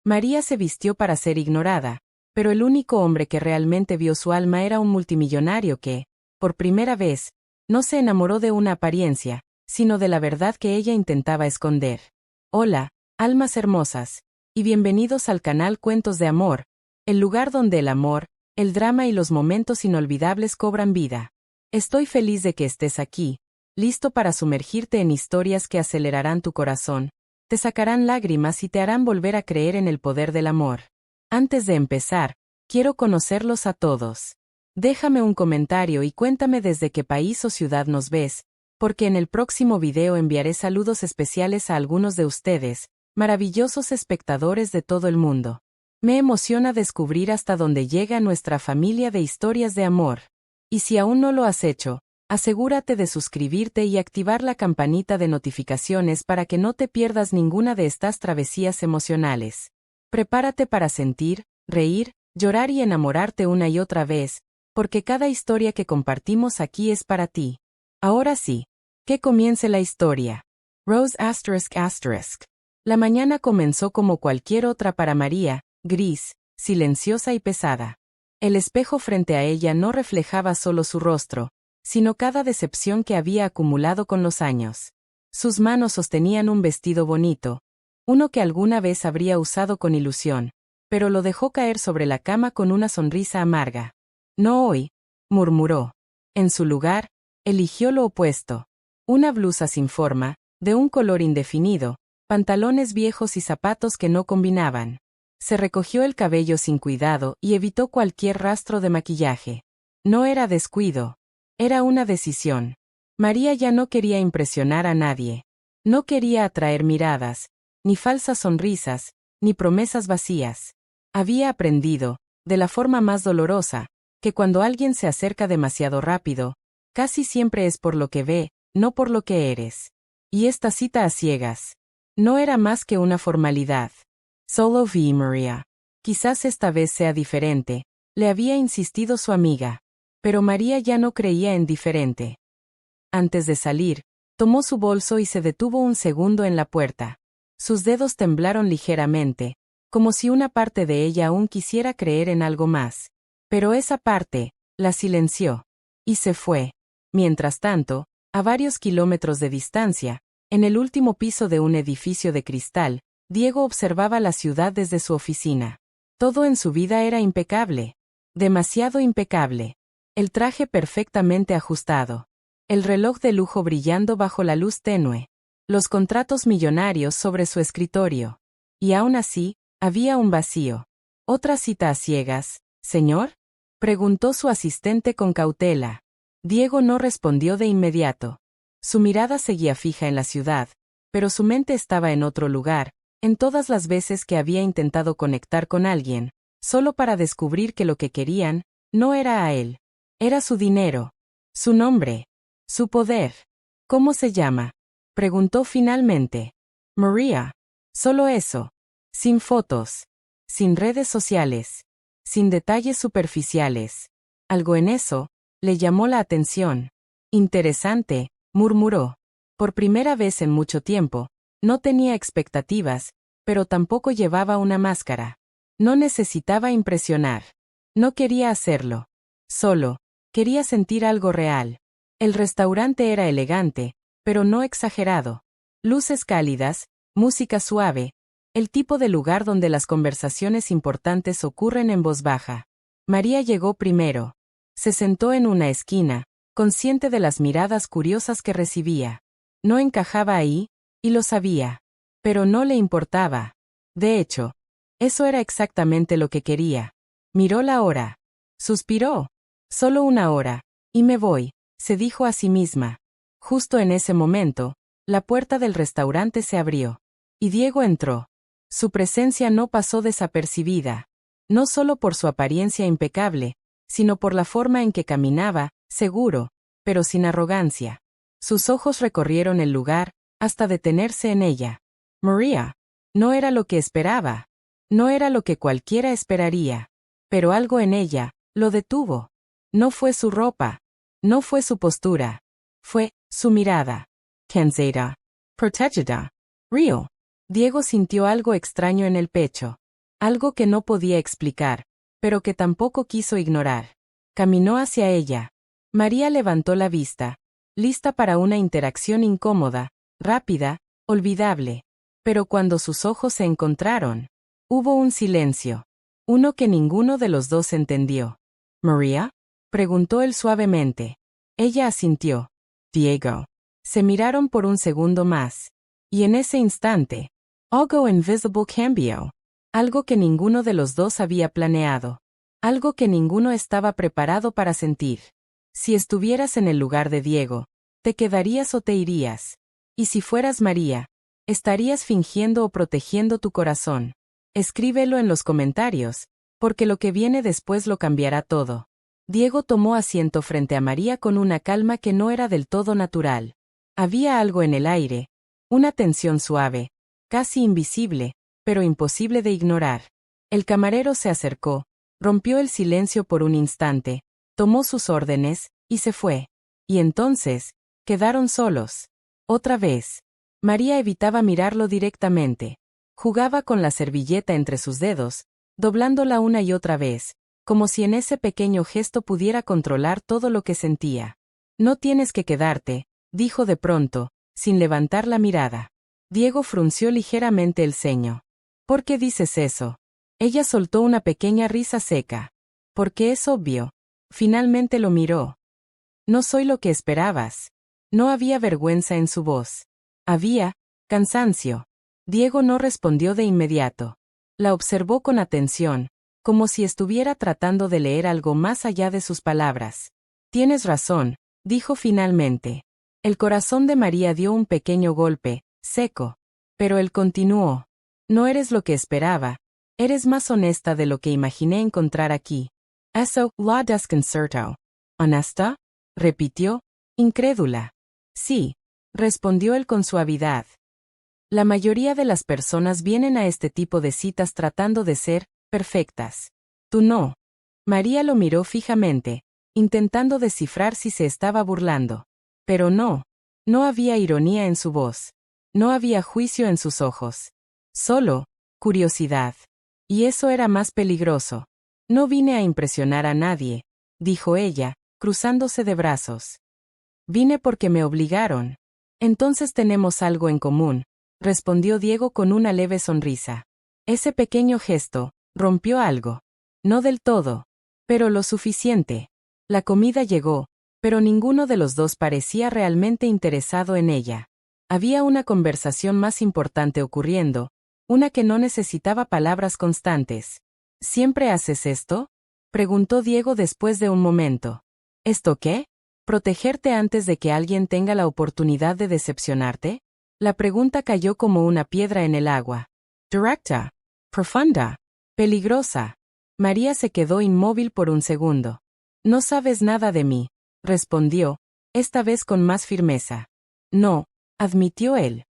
María se vistió para ser ignorada, pero el único hombre que realmente vio su alma era un multimillonario que, por primera vez, no se enamoró de una apariencia, sino de la verdad que ella intentaba esconder. Hola, almas hermosas, y bienvenidos al canal Cuentos de Amor, el lugar donde el amor, el drama y los momentos inolvidables cobran vida. Estoy feliz de que estés aquí, listo para sumergirte en historias que acelerarán tu corazón, te sacarán lágrimas y te harán volver a creer en el poder del amor. Antes de empezar, quiero conocerlos a todos. Déjame un comentario y cuéntame desde qué país o ciudad nos ves, porque en el próximo video enviaré saludos especiales a algunos de ustedes, maravillosos espectadores de todo el mundo. Me emociona descubrir hasta dónde llega nuestra familia de historias de amor. Y si aún no lo has hecho, asegúrate de suscribirte y activar la campanita de notificaciones para que no te pierdas ninguna de estas travesías emocionales. Prepárate para sentir, reír, llorar y enamorarte una y otra vez, porque cada historia que compartimos aquí es para ti. Ahora sí, que comience la historia. Rose ****. La mañana comenzó como cualquier otra para María, gris, silenciosa y pesada. El espejo frente a ella no reflejaba solo su rostro, sino cada decepción que había acumulado con los años. Sus manos sostenían un vestido bonito, uno que alguna vez habría usado con ilusión, pero lo dejó caer sobre la cama con una sonrisa amarga. No hoy, murmuró. En su lugar, eligió lo opuesto. Una blusa sin forma, de un color indefinido, pantalones viejos y zapatos que no combinaban. Se recogió el cabello sin cuidado y evitó cualquier rastro de maquillaje. No era descuido. Era una decisión. María ya no quería impresionar a nadie. No quería atraer miradas, ni falsas sonrisas, ni promesas vacías. Había aprendido, de la forma más dolorosa, que cuando alguien se acerca demasiado rápido, casi siempre es por lo que ve, no por lo que eres. Y esta cita a ciegas no era más que una formalidad. Solo vi María. Quizás esta vez sea diferente, le había insistido su amiga. Pero María ya no creía en diferente. Antes de salir, tomó su bolso y se detuvo un segundo en la puerta. Sus dedos temblaron ligeramente, como si una parte de ella aún quisiera creer en algo más. Pero esa parte, la silenció. Y se fue. Mientras tanto, a varios kilómetros de distancia, en el último piso de un edificio de cristal, Diego observaba la ciudad desde su oficina. Todo en su vida era impecable. Demasiado impecable. El traje perfectamente ajustado. El reloj de lujo brillando bajo la luz tenue. Los contratos millonarios sobre su escritorio. Y aún así, había un vacío. ¿Otra cita a ciegas, señor?, preguntó su asistente con cautela. Diego no respondió de inmediato. Su mirada seguía fija en la ciudad, pero su mente estaba en otro lugar, en todas las veces que había intentado conectar con alguien, solo para descubrir que lo que querían, no era a él. Era su dinero, su nombre, su poder. ¿Cómo se llama?, preguntó finalmente. María. Solo eso. Sin fotos. Sin redes sociales. Sin detalles superficiales. Algo en eso le llamó la atención. Interesante, murmuró. Por primera vez en mucho tiempo, no tenía expectativas, pero tampoco llevaba una máscara. No necesitaba impresionar. No quería hacerlo. Solo quería sentir algo real. El restaurante era elegante, pero no exagerado. Luces cálidas, música suave, el tipo de lugar donde las conversaciones importantes ocurren en voz baja. María llegó primero. Se sentó en una esquina, consciente de las miradas curiosas que recibía. No encajaba ahí, y lo sabía. Pero no le importaba. De hecho, eso era exactamente lo que quería. Miró la hora. Suspiró. Solo una hora, y me voy, se dijo a sí misma. Justo en ese momento, la puerta del restaurante se abrió. Y Diego entró. Su presencia no pasó desapercibida. No solo por su apariencia impecable, sino por la forma en que caminaba, seguro, pero sin arrogancia. Sus ojos recorrieron el lugar, hasta detenerse en ella. María. No era lo que esperaba. No era lo que cualquiera esperaría. Pero algo en ella lo detuvo. No fue su ropa. No fue su postura. Fue su mirada. Cansada. Protegida. Real. Diego sintió algo extraño en el pecho. algo que no podía explicar, pero que tampoco quiso ignorar. Caminó hacia ella. María levantó la vista, lista para una interacción incómoda, rápida, olvidable. Pero cuando sus ojos se encontraron, hubo un silencio. Uno que ninguno de los dos entendió. ¿María? Preguntó él suavemente. Ella asintió. Diego. Se miraron por un segundo más. Y en ese instante, algo invisible cambió. Algo que ninguno de los dos había planeado. Algo que ninguno estaba preparado para sentir. Si estuvieras en el lugar de Diego, ¿te quedarías o te irías? Y si fueras María, ¿estarías fingiendo o protegiendo tu corazón? Escríbelo en los comentarios, porque lo que viene después lo cambiará todo. Diego tomó asiento frente a María con una calma que no era del todo natural. Había algo en el aire, una tensión suave, casi invisible, pero imposible de ignorar. El camarero se acercó, rompió el silencio por un instante, tomó sus órdenes, y se fue. Y entonces, quedaron solos. Otra vez. María evitaba mirarlo directamente. Jugaba con la servilleta entre sus dedos, doblándola una y otra vez, como si en ese pequeño gesto pudiera controlar todo lo que sentía. No tienes que quedarte, dijo de pronto, sin levantar la mirada. Diego frunció ligeramente el ceño. ¿Por qué dices eso? Ella soltó una pequeña risa seca. Porque es obvio. Finalmente lo miró. No soy lo que esperabas. No había vergüenza en su voz. Había cansancio. Diego no respondió de inmediato. La observó con atención, como si estuviera tratando de leer algo más allá de sus palabras. Tienes razón, dijo finalmente. El corazón de María dio un pequeño golpe, seco. Pero él continuó. No eres lo que esperaba. Eres más honesta de lo que imaginé encontrar aquí. Eso la desconcertó. ¿Honesta? Repitió, incrédula. Sí, respondió él con suavidad. La mayoría de las personas vienen a este tipo de citas tratando de ser perfectas. Tú no. María lo miró fijamente, intentando descifrar si se estaba burlando. Pero no. No había ironía en su voz. No había juicio en sus ojos. Solo curiosidad. Y eso era más peligroso. No vine a impresionar a nadie, dijo ella, cruzándose de brazos. Vine porque me obligaron. Entonces tenemos algo en común, respondió Diego con una leve sonrisa. Ese pequeño gesto rompió algo. No del todo, pero lo suficiente. La comida llegó, pero ninguno de los dos parecía realmente interesado en ella. Había una conversación más importante ocurriendo, una que no necesitaba palabras constantes. ¿Siempre haces esto? Preguntó Diego después de un momento. ¿Esto qué? ¿Protegerte antes de que alguien tenga la oportunidad de decepcionarte? La pregunta cayó como una piedra en el agua. Directa. Profunda. Peligrosa. María se quedó inmóvil por un segundo. No sabes nada de mí, respondió, esta vez con más firmeza. No, admitió él.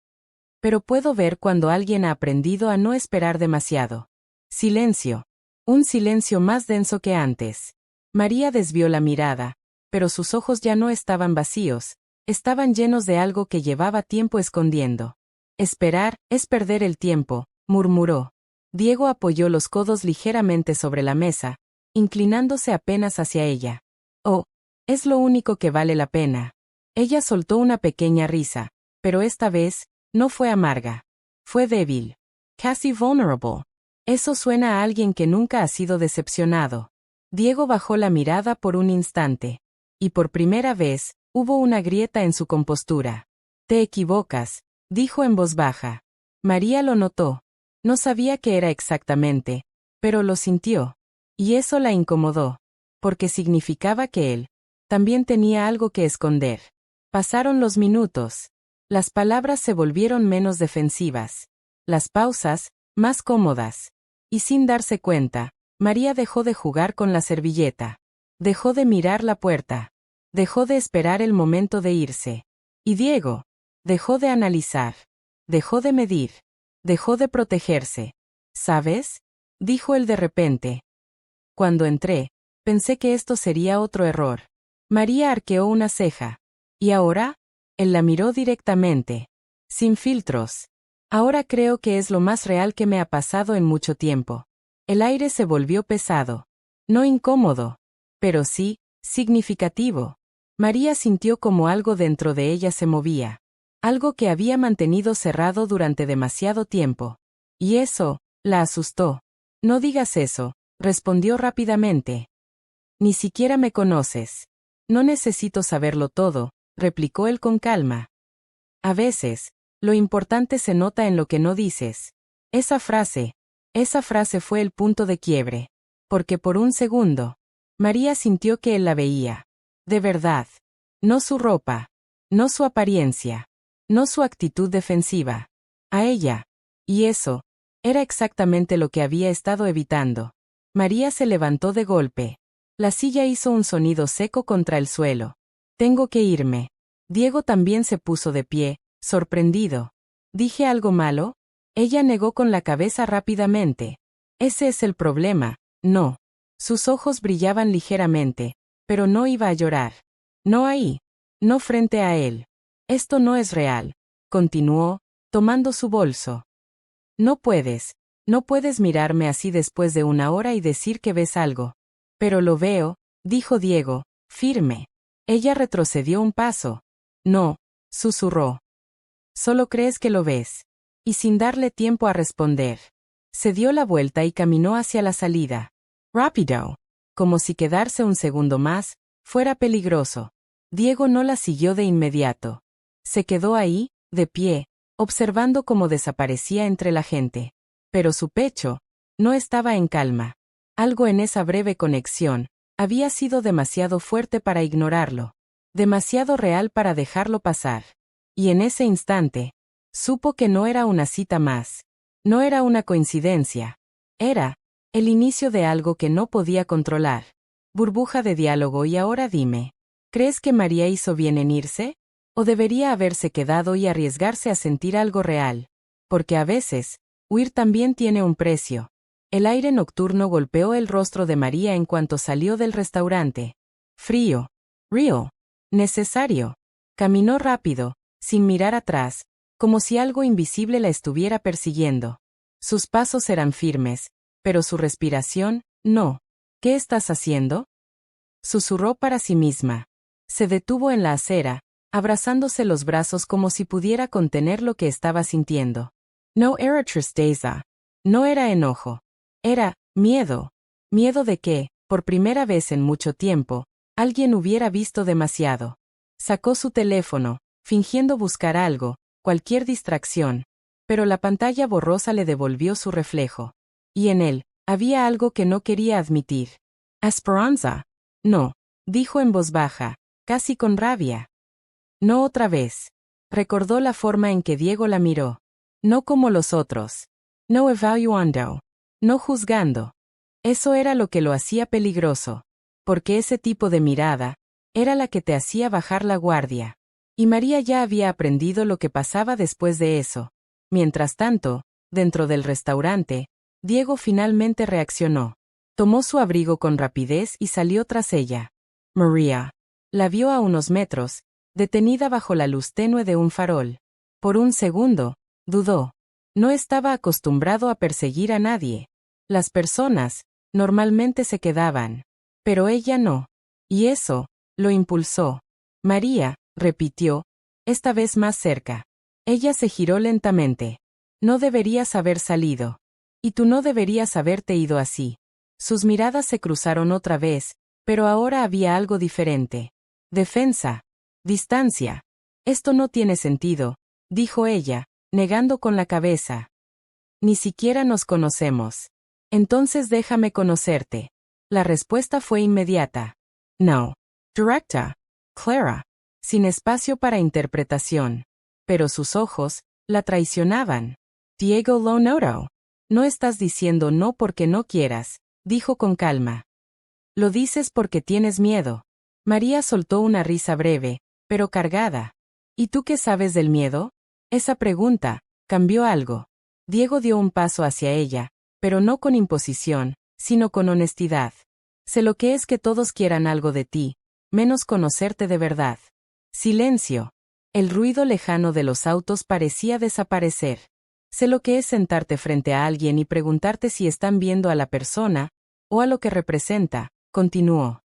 Pero puedo ver cuando alguien ha aprendido a no esperar demasiado. Silencio. Un silencio más denso que antes. María desvió la mirada, pero sus ojos ya no estaban vacíos, estaban llenos de algo que llevaba tiempo escondiendo. Esperar es perder el tiempo, murmuró. Diego apoyó los codos ligeramente sobre la mesa, inclinándose apenas hacia ella. Oh, es lo único que vale la pena. Ella soltó una pequeña risa, pero esta vez, no fue amarga. Fue débil. Casi vulnerable. Eso suena a alguien que nunca ha sido decepcionado. Diego bajó la mirada por un instante. Y por primera vez, hubo una grieta en su compostura. Te equivocas, dijo en voz baja. María lo notó. No sabía qué era exactamente, pero lo sintió. Y eso la incomodó, porque significaba que él también tenía algo que esconder. Pasaron los minutos. Las palabras se volvieron menos defensivas. Las pausas, más cómodas. Y sin darse cuenta, María dejó de jugar con la servilleta. Dejó de mirar la puerta. Dejó de esperar el momento de irse. Y Diego dejó de analizar. Dejó de medir. Dejó de protegerse. ¿Sabes? Dijo él de repente. Cuando entré, pensé que esto sería otro error. María arqueó una ceja. ¿Y ahora? Él la miró directamente. Sin filtros. Ahora creo que es lo más real que me ha pasado en mucho tiempo. El aire se volvió pesado. No incómodo, pero sí, significativo. María sintió como algo dentro de ella se movía. Algo que había mantenido cerrado durante demasiado tiempo. Y eso, la asustó. No digas eso, respondió rápidamente. Ni siquiera me conoces. No necesito saberlo todo, replicó él con calma. A veces, lo importante se nota en lo que no dices. Esa frase fue el punto de quiebre. Porque por un segundo, María sintió que él la veía. De verdad. No su ropa. No su apariencia. No su actitud defensiva. A ella. Y eso, era exactamente lo que había estado evitando. María se levantó de golpe. La silla hizo un sonido seco contra el suelo. Tengo que irme. Diego también se puso de pie, sorprendido. ¿Dije algo malo? Ella negó con la cabeza rápidamente. Ese es el problema, no. Sus ojos brillaban ligeramente, pero no iba a llorar. No ahí. No frente a él. Esto no es real, continuó, tomando su bolso. No puedes mirarme así después de una hora y decir que ves algo. Pero lo veo, dijo Diego, firme. Ella retrocedió un paso. No, susurró. Solo crees que lo ves. Y sin darle tiempo a responder, se dio la vuelta y caminó hacia la salida. Rápido. Como si quedarse un segundo más fuera peligroso. Diego no la siguió de inmediato. Se quedó ahí, de pie, observando cómo desaparecía entre la gente. Pero su pecho no estaba en calma. Algo en esa breve conexión había sido demasiado fuerte para ignorarlo. Demasiado real para dejarlo pasar. Y en ese instante, supo que no era una cita más. No era una coincidencia. Era el inicio de algo que no podía controlar. Burbuja de diálogo y ahora dime, ¿crees que María hizo bien en irse? ¿O debería haberse quedado y arriesgarse a sentir algo real? Porque a veces, huir también tiene un precio. El aire nocturno golpeó el rostro de María en cuanto salió del restaurante. Frío. Real. Necesario. Caminó rápido, sin mirar atrás, como si algo invisible la estuviera persiguiendo. Sus pasos eran firmes, pero su respiración, no. ¿Qué estás haciendo? Susurró para sí misma. Se detuvo en la acera, abrazándose los brazos como si pudiera contener lo que estaba sintiendo. No era tristeza. No era enojo. Era miedo. Miedo de que, por primera vez en mucho tiempo, alguien hubiera visto demasiado. Sacó su teléfono, fingiendo buscar algo, cualquier distracción. Pero la pantalla borrosa le devolvió su reflejo. Y en él, había algo que no quería admitir. Esperanza. No, dijo en voz baja, casi con rabia. No otra vez. Recordó la forma en que Diego la miró. No como los otros. No evaluando. No juzgando. Eso era lo que lo hacía peligroso. Porque ese tipo de mirada era la que te hacía bajar la guardia. Y María ya había aprendido lo que pasaba después de eso. Mientras tanto, dentro del restaurante, Diego finalmente reaccionó. Tomó su abrigo con rapidez y salió tras ella. María. La vio a unos metros, detenida bajo la luz tenue de un farol. Por un segundo, dudó. No estaba acostumbrado a perseguir a nadie. Las personas, normalmente se quedaban. Pero ella no. Y eso, lo impulsó. María, repitió, esta vez más cerca. Ella se giró lentamente. No deberías haber salido. Y tú no deberías haberte ido así. Sus miradas se cruzaron otra vez, pero ahora había algo diferente. Defensa. Distancia. Esto no tiene sentido, dijo ella, negando con la cabeza. Ni siquiera nos conocemos. Entonces déjame conocerte. La respuesta fue inmediata. No. Directa. Clara. Sin espacio para interpretación. Pero sus ojos la traicionaban. Diego lo notó. No estás diciendo no porque no quieras, dijo con calma. Lo dices porque tienes miedo. María soltó una risa breve, pero cargada. ¿Y tú qué sabes del miedo? Esa pregunta cambió algo. Diego dio un paso hacia ella, pero no con imposición, sino con honestidad. Sé lo que es que todos quieran algo de ti, menos conocerte de verdad. Silencio. El ruido lejano de los autos parecía desaparecer. Sé lo que es sentarte frente a alguien y preguntarte si están viendo a la persona, o a lo que representa, continuó.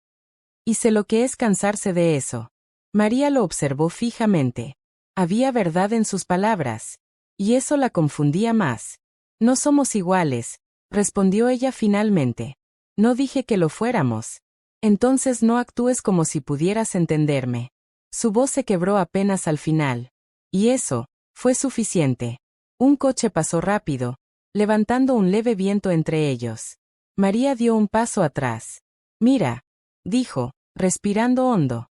Y sé lo que es cansarse de eso. María lo observó fijamente. Había verdad en sus palabras. Y eso la confundía más. No somos iguales, respondió ella finalmente. No dije que lo fuéramos. Entonces no actúes como si pudieras entenderme. Su voz se quebró apenas al final. Y eso, fue suficiente. Un coche pasó rápido, levantando un leve viento entre ellos. María dio un paso atrás. Mira, dijo, respirando hondo.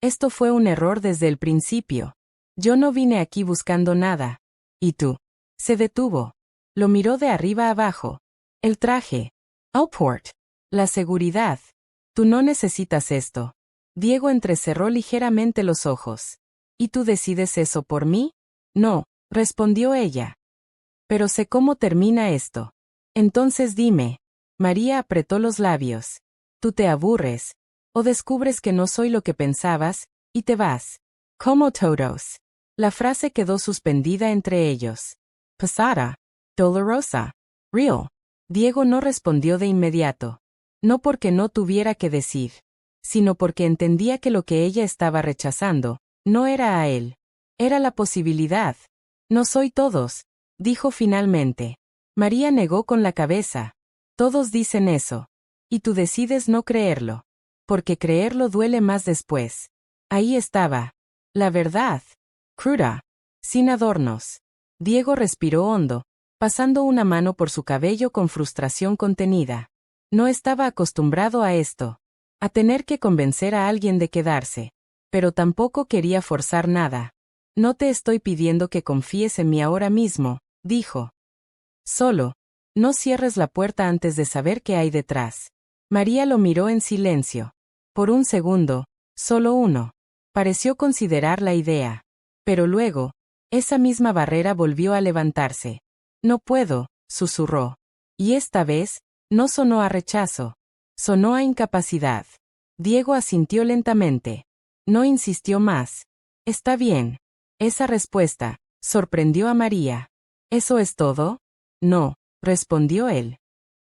Esto fue un error desde el principio. Yo no vine aquí buscando nada. ¿Y tú? Se detuvo. Lo miró de arriba abajo. El traje. Outport. La seguridad. Tú no necesitas esto. Diego entrecerró ligeramente los ojos. ¿Y tú decides eso por mí? No, respondió ella. Pero sé cómo termina esto. Entonces dime. María apretó los labios. Tú te aburres. O descubres que no soy lo que pensabas, y te vas. Como todos. La frase quedó suspendida entre ellos. Pesada. Dolorosa. Real. Diego no respondió de inmediato. No porque no tuviera que decir, sino porque entendía que lo que ella estaba rechazando, no era a él. Era la posibilidad. No soy todos, dijo finalmente. María negó con la cabeza. Todos dicen eso. Y tú decides no creerlo. Porque creerlo duele más después. Ahí estaba. La verdad. Cruda. Sin adornos. Diego respiró hondo, pasando una mano por su cabello con frustración contenida. No estaba acostumbrado a esto. A tener que convencer a alguien de quedarse. Pero tampoco quería forzar nada. No te estoy pidiendo que confíes en mí ahora mismo, dijo. Solo, no cierres la puerta antes de saber qué hay detrás. María lo miró en silencio. Por un segundo, solo uno. Pareció considerar la idea. Pero luego, esa misma barrera volvió a levantarse. No puedo, susurró. Y esta vez, no sonó a rechazo. Sonó a incapacidad. Diego asintió lentamente. No insistió más. Está bien. Esa respuesta sorprendió a María. ¿Eso es todo? No, respondió él.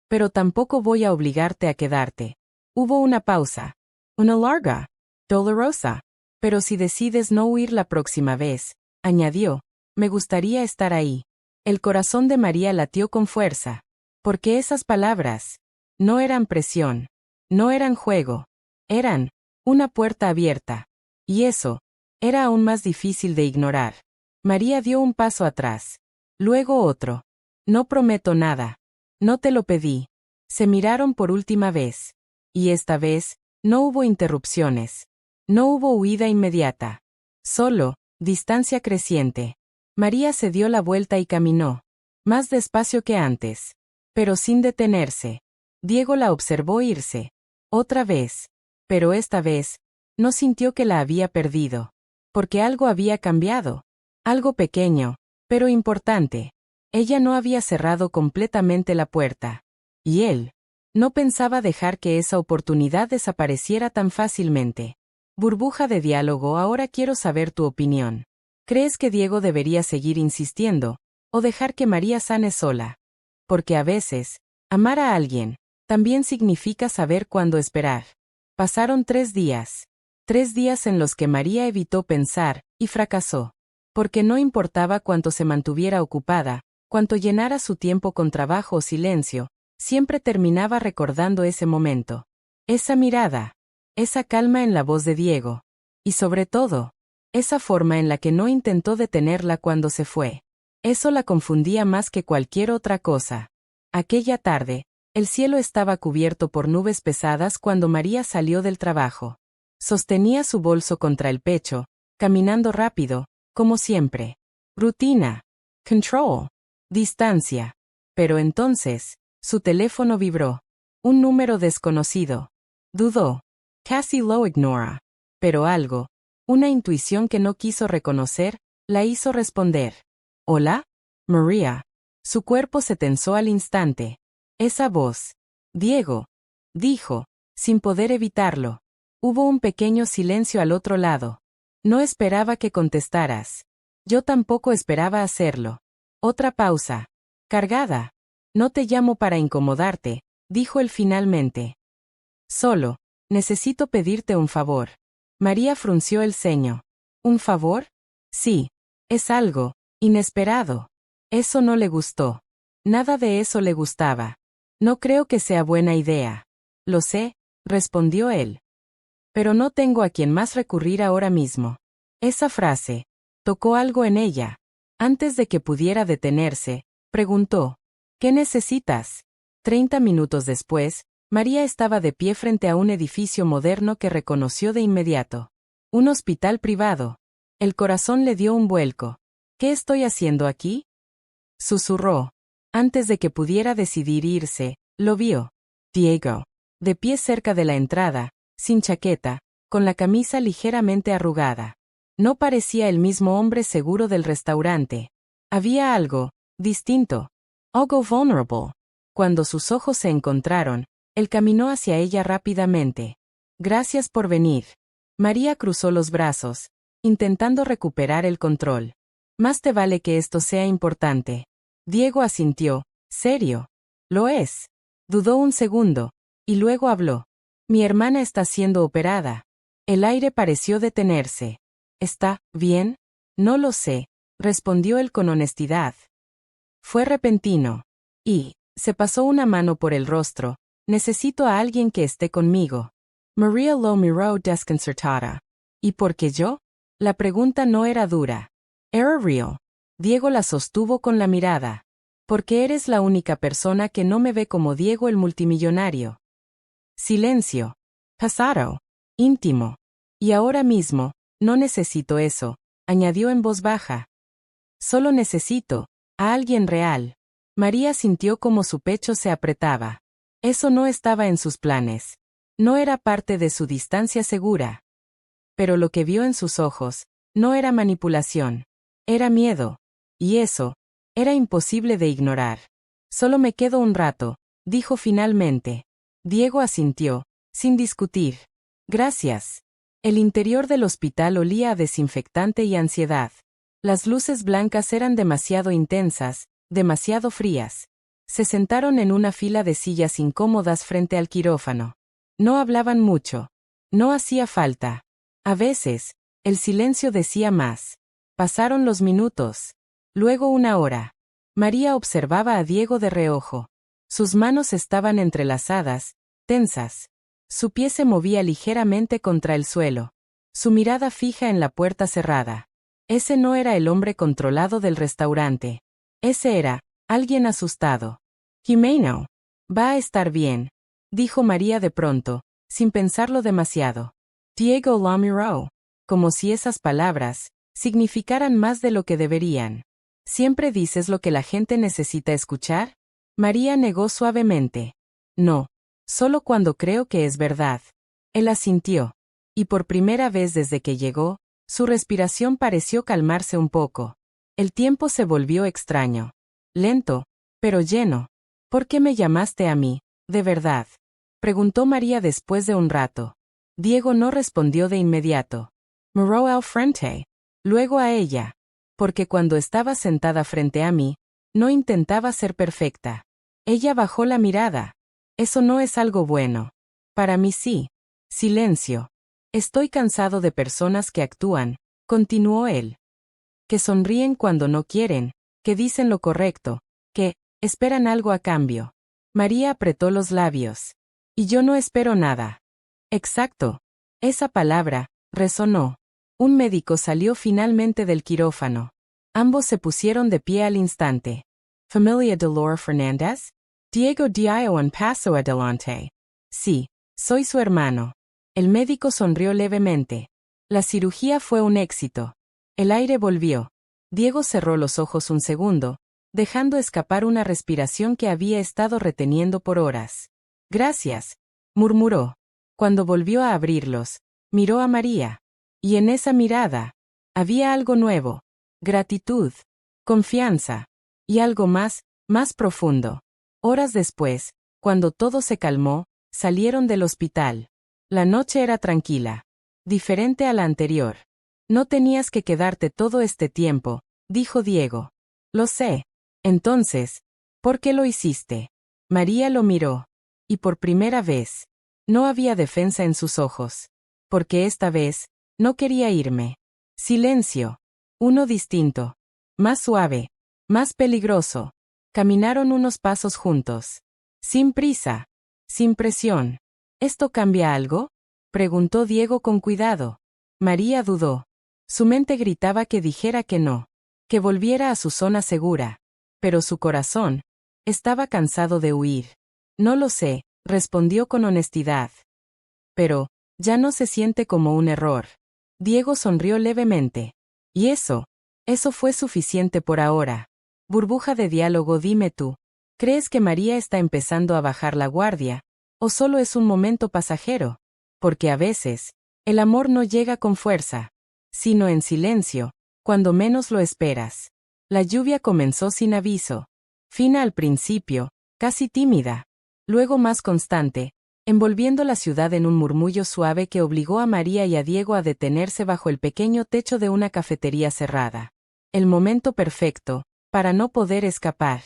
Pero tampoco voy a obligarte a quedarte. Hubo una pausa. Una larga. Dolorosa. Pero si decides no huir la próxima vez, añadió, me gustaría estar ahí. El corazón de María latió con fuerza. Porque esas palabras no eran presión. No eran juego. Eran una puerta abierta. Y eso era aún más difícil de ignorar. María dio un paso atrás. Luego otro. No prometo nada. No te lo pedí. Se miraron por última vez. Y esta vez, no hubo interrupciones. No hubo huida inmediata. Solo, distancia creciente. María se dio la vuelta y caminó. Más despacio que antes. Pero sin detenerse. Diego la observó irse. Otra vez. Pero esta vez, no sintió que la había perdido. Porque algo había cambiado. Algo pequeño, pero importante. Ella no había cerrado completamente la puerta. Y él no pensaba dejar que esa oportunidad desapareciera tan fácilmente. Burbuja de diálogo, ahora quiero saber tu opinión. ¿Crees que Diego debería seguir insistiendo, o dejar que María sane sola? Porque a veces, amar a alguien, también significa saber cuándo esperar. Pasaron 3 días. 3 días en los que María evitó pensar, y fracasó. Porque no importaba cuánto se mantuviera ocupada, cuánto llenara su tiempo con trabajo o silencio, siempre terminaba recordando ese momento. Esa mirada. Esa calma en la voz de Diego. Y sobre todo, esa forma en la que no intentó detenerla cuando se fue. Eso la confundía más que cualquier otra cosa. Aquella tarde, el cielo estaba cubierto por nubes pesadas cuando María salió del trabajo. Sostenía su bolso contra el pecho, caminando rápido, como siempre. Rutina. Control. Distancia. Pero entonces, su teléfono vibró. Un número desconocido. Dudó. Casi lo ignora. Pero algo, una intuición que no quiso reconocer, la hizo responder. ¿Hola? María. Su cuerpo se tensó al instante. Esa voz. Diego. Dijo, sin poder evitarlo. Hubo un pequeño silencio al otro lado. No esperaba que contestaras. Yo tampoco esperaba hacerlo. Otra pausa. Cargada. No te llamo para incomodarte, dijo él finalmente. Solo, necesito pedirte un favor. María frunció el ceño. ¿Un favor? Sí. Es algo inesperado. Eso no le gustó. Nada de eso le gustaba. No creo que sea buena idea. Lo sé, respondió él. Pero no tengo a quien más recurrir ahora mismo. Esa frase tocó algo en ella. Antes de que pudiera detenerse, preguntó, ¿qué necesitas? 30 minutos después, María estaba de pie frente a un edificio moderno que reconoció de inmediato. Un hospital privado. El corazón le dio un vuelco. ¿Qué estoy haciendo aquí? Susurró. Antes de que pudiera decidir irse, lo vio. Diego. De pie cerca de la entrada, sin chaqueta, con la camisa ligeramente arrugada. No parecía el mismo hombre seguro del restaurante. Había algo distinto. Algo vulnerable. Cuando sus ojos se encontraron, él caminó hacia ella rápidamente. Gracias por venir. María cruzó los brazos, intentando recuperar el control. Más te vale que esto sea importante. Diego asintió. ¿Serio? Lo es. Dudó un segundo, y luego habló. Mi hermana está siendo operada. El aire pareció detenerse. ¿Está bien? No lo sé, respondió él con honestidad. Fue repentino. Y se pasó una mano por el rostro. Necesito a alguien que esté conmigo. María lo miró desconcertada. ¿Y por qué yo? La pregunta no era dura. Era real. Diego la sostuvo con la mirada. Porque eres la única persona que no me ve como Diego el multimillonario. Silencio. Pasado. Íntimo. Y ahora mismo, no necesito eso, añadió en voz baja. Solo necesito a alguien real. María sintió como su pecho se apretaba. Eso no estaba en sus planes. No era parte de su distancia segura. Pero lo que vio en sus ojos no era manipulación. Era miedo. Y eso era imposible de ignorar. Solo me quedo un rato, dijo finalmente. Diego asintió, sin discutir. Gracias. El interior del hospital olía a desinfectante y ansiedad. Las luces blancas eran demasiado intensas, demasiado frías. Se sentaron en una fila de sillas incómodas frente al quirófano. No hablaban mucho. No hacía falta. A veces, el silencio decía más. Pasaron los minutos. Luego una hora. María observaba a Diego de reojo. Sus manos estaban entrelazadas, tensas. Su pie se movía ligeramente contra el suelo. Su mirada fija en la puerta cerrada. Ese no era el hombre controlado del restaurante. Ese era alguien asustado. Jimeno. Va a estar bien, dijo María de pronto, sin pensarlo demasiado. Diego la miró. Como si esas palabras significaran más de lo que deberían. ¿Siempre dices lo que la gente necesita escuchar? María negó suavemente. No. Solo cuando creo que es verdad. Él asintió. Y por primera vez desde que llegó, su respiración pareció calmarse un poco. El tiempo se volvió extraño. Lento, pero lleno. ¿Por qué me llamaste a mí, de verdad? Preguntó María después de un rato. Diego no respondió de inmediato. Miró al frente. Luego a ella. Porque cuando estaba sentada frente a mí, no intentaba ser perfecta. Ella bajó la mirada. Eso no es algo bueno. Para mí sí. Silencio. Estoy cansado de personas que actúan, continuó él. Que sonríen cuando no quieren, que dicen lo correcto, que esperan algo a cambio. María apretó los labios. Y yo no espero nada. Exacto. Esa palabra resonó. Un médico salió finalmente del quirófano. Ambos se pusieron de pie al instante. ¿Familia de Laura Fernández? Diego dio un paso adelante. Sí, soy su hermano. El médico sonrió levemente. La cirugía fue un éxito. El aire volvió. Diego cerró los ojos un segundo, dejando escapar una respiración que había estado reteniendo por horas. Gracias, murmuró. Cuando volvió a abrirlos, miró a María. Y en esa mirada, había algo nuevo. Gratitud, confianza, y algo más profundo. Horas después, cuando todo se calmó, salieron del hospital. La noche era tranquila. Diferente a la anterior. No tenías que quedarte todo este tiempo, dijo Diego. Lo sé. Entonces, ¿por qué lo hiciste? María lo miró. Y por primera vez, no había defensa en sus ojos. Porque esta vez, no quería irme. Silencio. Uno distinto. Más suave. Más peligroso. Caminaron unos pasos juntos. Sin prisa. Sin presión. ¿Esto cambia algo? Preguntó Diego con cuidado. María dudó. Su mente gritaba que dijera que no. Que volviera a su zona segura. Pero su corazón estaba cansado de huir. No lo sé, respondió con honestidad. Pero, ya no se siente como un error. Diego sonrió levemente. Y eso fue suficiente por ahora. Burbuja de diálogo, dime tú. ¿Crees que María está empezando a bajar la guardia? ¿O solo es un momento pasajero? Porque a veces, el amor no llega con fuerza, sino en silencio, cuando menos lo esperas. La lluvia comenzó sin aviso. Fina al principio, casi tímida. Luego más constante, envolviendo la ciudad en un murmullo suave que obligó a María y a Diego a detenerse bajo el pequeño techo de una cafetería cerrada. El momento perfecto, para no poder escapar.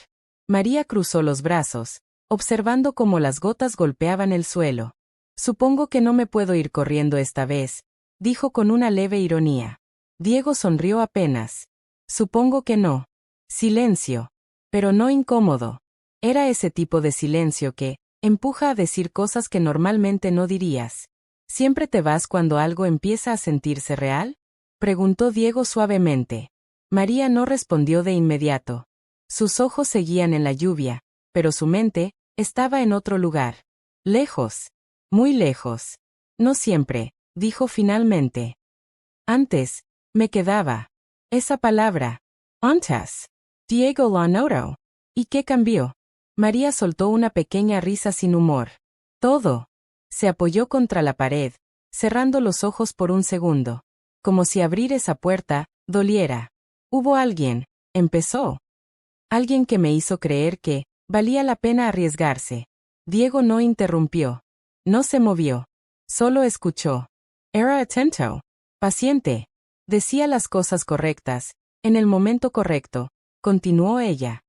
María cruzó los brazos, observando cómo las gotas golpeaban el suelo. Supongo que no me puedo ir corriendo esta vez, dijo con una leve ironía. Diego sonrió apenas. Supongo que no. Silencio. Pero no incómodo. Era ese tipo de silencio que empuja a decir cosas que normalmente no dirías. ¿Siempre te vas cuando algo empieza a sentirse real? Preguntó Diego suavemente. María no respondió de inmediato. Sus ojos seguían en la lluvia, pero su mente estaba en otro lugar. Lejos. Muy lejos. No siempre, dijo finalmente. Antes, me quedaba. Esa palabra. Antes. Diego lo notó. ¿Y qué cambió? María soltó una pequeña risa sin humor. Todo. Se apoyó contra la pared, cerrando los ojos por un segundo. Como si abrir esa puerta doliera. Hubo alguien, empezó. Alguien que me hizo creer que valía la pena arriesgarse. Diego no interrumpió. No se movió. Solo escuchó. Era atento. Paciente. Decía las cosas correctas, en el momento correcto, continuó ella.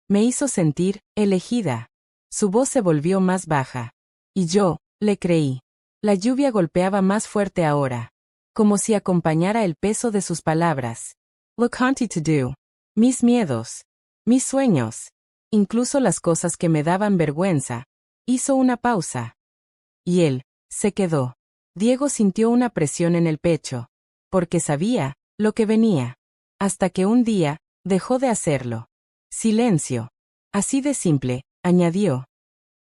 Me hizo sentir elegida. Su voz se volvió más baja. Y yo le creí. La lluvia golpeaba más fuerte ahora. Como si acompañara el peso de sus palabras. Lo wanted to do. Mis miedos. Mis sueños. Incluso las cosas que me daban vergüenza. Hizo una pausa. Y él se quedó. Diego sintió una presión en el pecho. Porque sabía lo que venía. Hasta que un día dejó de hacerlo. Silencio. Así de simple, añadió.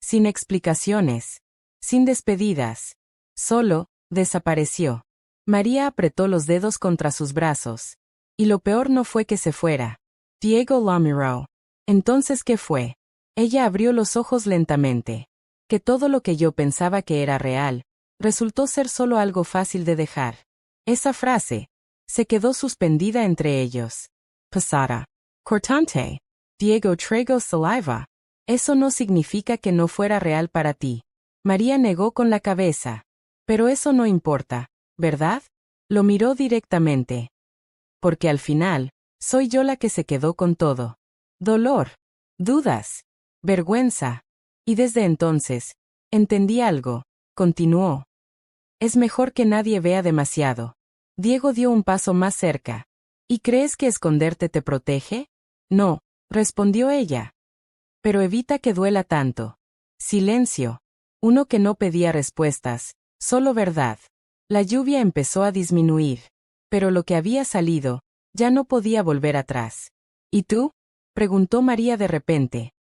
Sin explicaciones. Sin despedidas. Solo, desapareció. María apretó los dedos contra sus brazos. Y lo peor no fue que se fuera. Diego la miró. Entonces, ¿qué fue? Ella abrió los ojos lentamente. Que todo lo que yo pensaba que era real, resultó ser solo algo fácil de dejar. Esa frase se quedó suspendida entre ellos. Pasara. Cortante. Diego tragó saliva. Eso no significa que no fuera real para ti. María negó con la cabeza. Pero eso no importa, ¿verdad? Lo miró directamente. Porque al final, soy yo la que se quedó con todo. Dolor. Dudas. Vergüenza. Y desde entonces, entendí algo, continuó. Es mejor que nadie vea demasiado. Diego dio un paso más cerca. ¿Y crees que esconderte te protege? No, respondió ella. Pero evita que duela tanto. Silencio. Uno que no pedía respuestas, solo verdad. La lluvia empezó a disminuir. Pero lo que había salido, ya no podía volver atrás. ¿Y tú? Preguntó María de repente.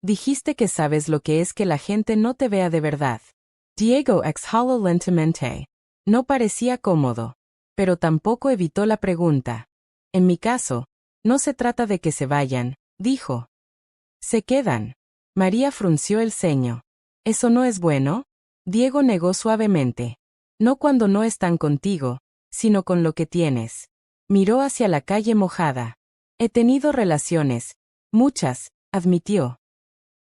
Dijiste que sabes lo que es que la gente no te vea de verdad. Diego exhaló lentamente. No parecía cómodo. Pero tampoco evitó la pregunta. En mi caso, no se trata de que se vayan, dijo. Se quedan. María frunció el ceño. ¿Eso no es bueno? Diego negó suavemente. No cuando no están contigo, sino con lo que tienes. Miró hacia la calle mojada. He tenido relaciones. Muchas, admitió.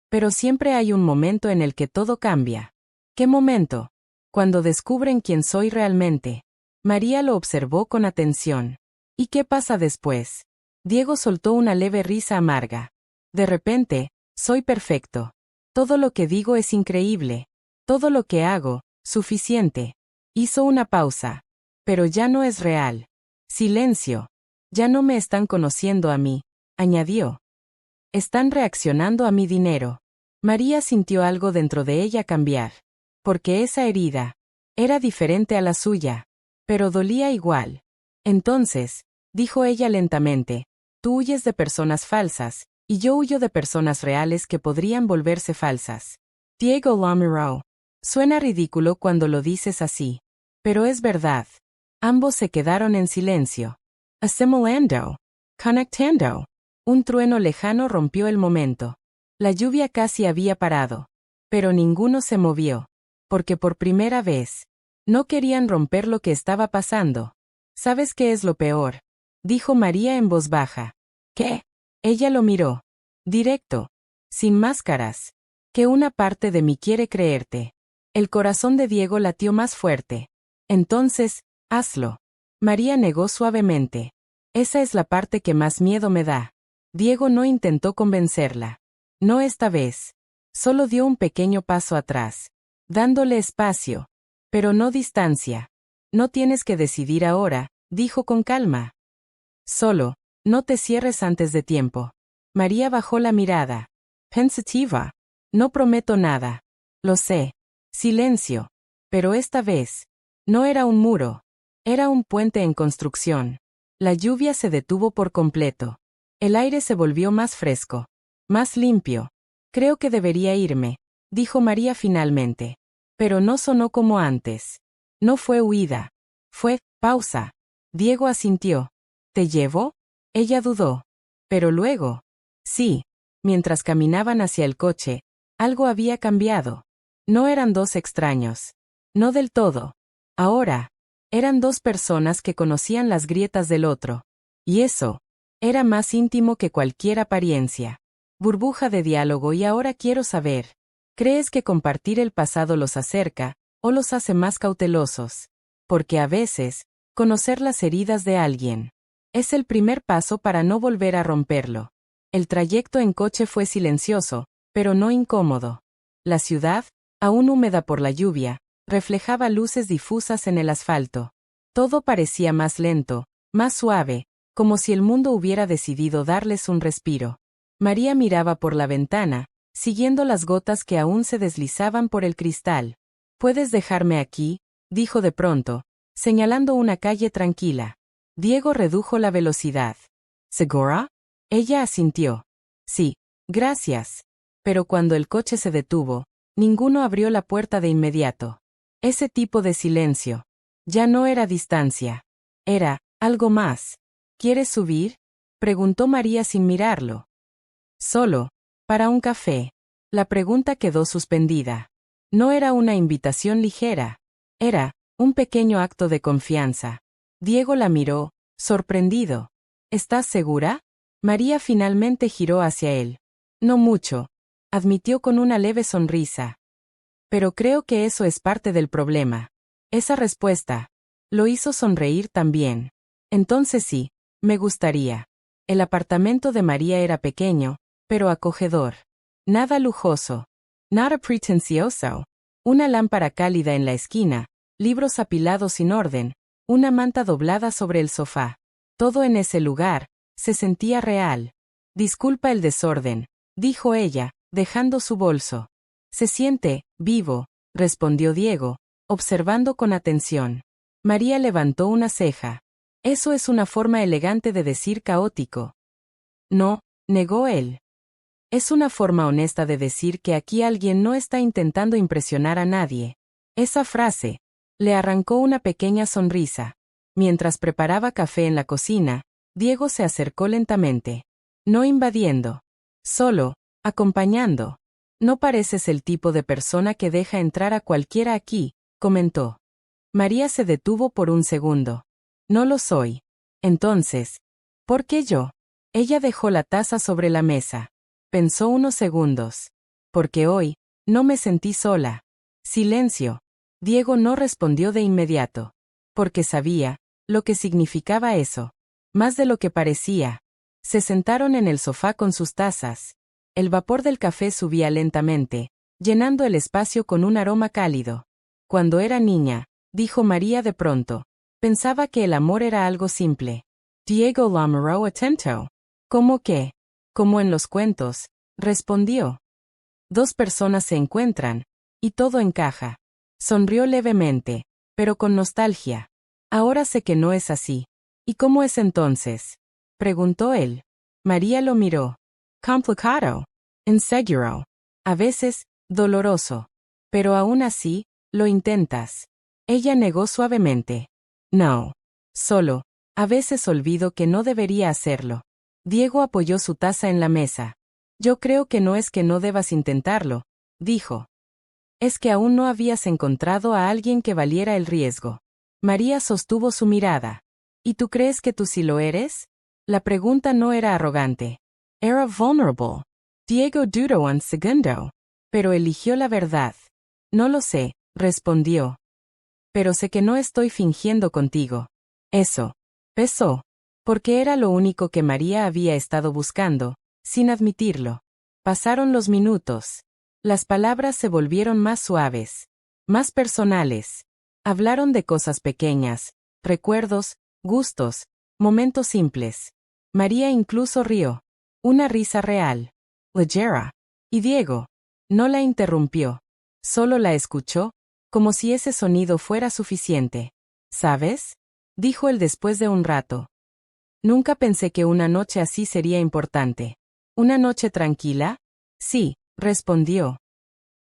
Pero siempre hay un momento en el que todo cambia. ¿Qué momento? Cuando descubren quién soy realmente. María lo observó con atención. ¿Y qué pasa después? Diego soltó una leve risa amarga. De repente, soy perfecto. Todo lo que digo es increíble. Todo lo que hago, suficiente. Hizo una pausa. Pero ya no es real. Silencio. Ya no me están conociendo a mí, añadió. Están reaccionando a mi dinero. María sintió algo dentro de ella cambiar. Porque esa herida era diferente a la suya. Pero dolía igual. Entonces, dijo ella lentamente, tú huyes de personas falsas, y yo huyo de personas reales que podrían volverse falsas. Diego Lamoureux. Suena ridículo cuando lo dices así. Pero es verdad. Ambos se quedaron en silencio. Asimilando. Conectando. Un trueno lejano rompió el momento. La lluvia casi había parado. Pero ninguno se movió. Porque por primera vez, no querían romper lo que estaba pasando. ¿Sabes qué es lo peor? Dijo María en voz baja. ¿Qué? Ella lo miró. Directo. Sin máscaras. Que una parte de mí quiere creerte. El corazón de Diego latió más fuerte. Entonces, hazlo. María negó suavemente. Esa es la parte que más miedo me da. Diego no intentó convencerla. No esta vez. Solo dio un pequeño paso atrás. Dándole espacio. Pero no distancia. No tienes que decidir ahora, dijo con calma. Solo, no te cierres antes de tiempo. María bajó la mirada. Pensativa. No prometo nada. Lo sé. Silencio. Pero esta vez, no era un muro. Era un puente en construcción. La lluvia se detuvo por completo. El aire se volvió más fresco. Más limpio. Creo que debería irme, dijo María finalmente. Pero no sonó como antes. No fue huida. Fue pausa. Diego asintió. ¿Te llevo? Ella dudó. Pero luego. Sí. Mientras caminaban hacia el coche, algo había cambiado. No eran dos extraños. No del todo. Ahora, eran dos personas que conocían las grietas del otro. Y eso, era más íntimo que cualquier apariencia. Burbuja de diálogo y ahora quiero saber. ¿Crees que compartir el pasado los acerca, o los hace más cautelosos? Porque a veces, conocer las heridas de alguien es el primer paso para no volver a romperlo. El trayecto en coche fue silencioso, pero no incómodo. La ciudad, aún húmeda por la lluvia, reflejaba luces difusas en el asfalto. Todo parecía más lento, más suave, como si el mundo hubiera decidido darles un respiro. María miraba por la ventana, siguiendo las gotas que aún se deslizaban por el cristal. «¿Puedes dejarme aquí?», dijo de pronto, señalando una calle tranquila. Diego redujo la velocidad. «¿Segura?». Ella asintió. «Sí, gracias». Pero cuando el coche se detuvo, ninguno abrió la puerta de inmediato. Ese tipo de silencio. Ya no era distancia. Era algo más. «¿Quieres subir?», preguntó María sin mirarlo. «Solo, para un café». La pregunta quedó suspendida. No era una invitación ligera. Era un pequeño acto de confianza. Diego la miró, sorprendido. «¿Estás segura?». María finalmente giró hacia él. «No mucho», admitió con una leve sonrisa. «Pero creo que eso es parte del problema». Esa respuesta lo hizo sonreír también. «Entonces sí, me gustaría». El apartamento de María era pequeño, pero acogedor. Nada lujoso. Nada pretencioso. Una lámpara cálida en la esquina, libros apilados sin orden, una manta doblada sobre el sofá. Todo en ese lugar se sentía real. «Disculpa el desorden», dijo ella, dejando su bolso. «Se siente vivo», respondió Diego, observando con atención. María levantó una ceja. «Eso es una forma elegante de decir caótico». «No», negó él. «Es una forma honesta de decir que aquí alguien no está intentando impresionar a nadie». Esa frase le arrancó una pequeña sonrisa. Mientras preparaba café en la cocina, Diego se acercó lentamente. No invadiendo. Solo, acompañando. «No pareces el tipo de persona que deja entrar a cualquiera aquí», comentó. María se detuvo por un segundo. «No lo soy». «Entonces, ¿por qué yo?». Ella dejó la taza sobre la mesa. Pensó unos segundos. «Porque hoy, no me sentí sola». Silencio. Diego no respondió de inmediato. Porque sabía lo que significaba eso. Más de lo que parecía. Se sentaron en el sofá con sus tazas. El vapor del café subía lentamente, llenando el espacio con un aroma cálido. Cuando era niña, dijo María de pronto, pensaba que el amor era algo simple. Diego lo amoró atento. ¿Cómo qué? Como en los cuentos, respondió. Dos personas se encuentran, y todo encaja. Sonrió levemente, pero con nostalgia. Ahora sé que no es así. ¿Y cómo es entonces? Preguntó él. María lo miró. Complicado. Inseguro. A veces, doloroso. Pero aún así, lo intentas. Ella negó suavemente. No. Solo, a veces olvido que no debería hacerlo. Diego apoyó su taza en la mesa. Yo creo que no es que no debas intentarlo, dijo. Es que aún no habías encontrado a alguien que valiera el riesgo. María sostuvo su mirada. ¿Y tú crees que tú sí lo eres? La pregunta no era arrogante. Era vulnerable. Diego dudó un segundo. Pero eligió la verdad. No lo sé, respondió. Pero sé que no estoy fingiendo contigo. Eso. Pesó. Porque era lo único que María había estado buscando, sin admitirlo. Pasaron los minutos. Las palabras se volvieron más suaves, más personales. Hablaron de cosas pequeñas, recuerdos, gustos, momentos simples. María incluso rió. Una risa real. Ligera. Y Diego no la interrumpió. Solo la escuchó, como si ese sonido fuera suficiente. ¿Sabes? Dijo él después de un rato. Nunca pensé que una noche así sería importante. ¿Una noche tranquila? Sí, respondió.